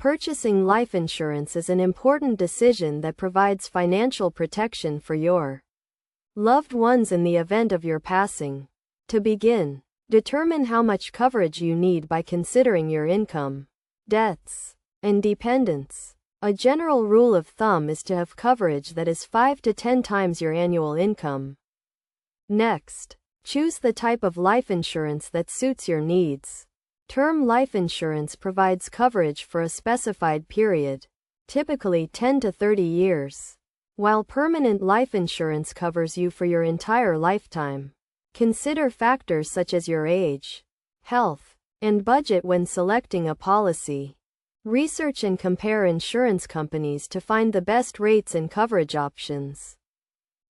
Purchasing life insurance is an important decision that provides financial protection for your loved ones in the event of your passing. To begin, determine how much coverage you need by considering your income, debts, and dependents. A general rule of thumb is to have coverage that is 5 to 10 times your annual income. Next, choose the type of life insurance that suits your needs. Term life insurance provides coverage for a specified period, typically 10 to 30 years, while permanent life insurance covers you for your entire lifetime. Consider factors such as your age, health, and budget when selecting a policy. Research and compare insurance companies to find the best rates and coverage options.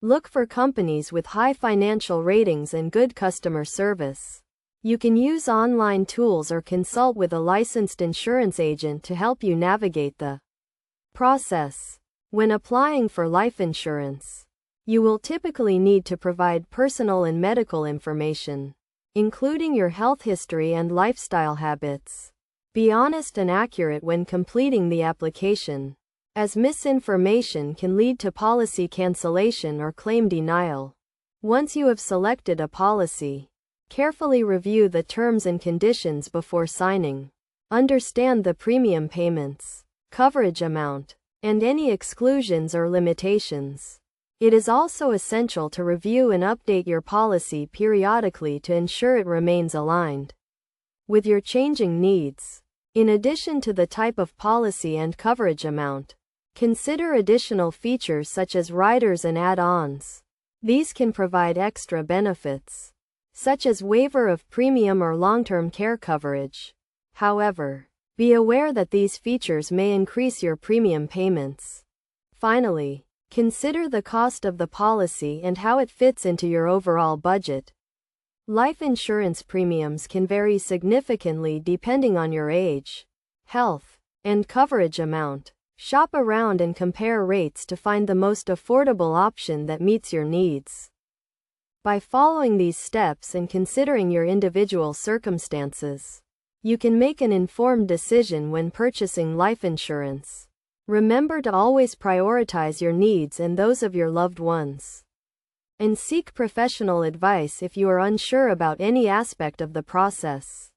Look for companies with high financial ratings and good customer service. You can use online tools or consult with a licensed insurance agent to help you navigate the process. When applying for life insurance, you will typically need to provide personal and medical information, including your health history and lifestyle habits. Be honest and accurate when completing the application, as misinformation can lead to policy cancellation or claim denial. Once you have selected a policy, carefully review the terms and conditions before signing. Understand the premium payments, coverage amount, and any exclusions or limitations. It is also essential to review and update your policy periodically to ensure it remains aligned with your changing needs. In addition to the type of policy and coverage amount, consider additional features such as riders and add-ons. These can provide extra benefits, such as waiver of premium or long-term care coverage. However, be aware that these features may increase your premium payments. Finally, consider the cost of the policy and how it fits into your overall budget. Life insurance premiums can vary significantly depending on your age, health, and coverage amount. Shop around and compare rates to find the most affordable option that meets your needs. By following these steps and considering your individual circumstances, you can make an informed decision when purchasing life insurance. Remember to always prioritize your needs and those of your loved ones, and seek professional advice if you are unsure about any aspect of the process.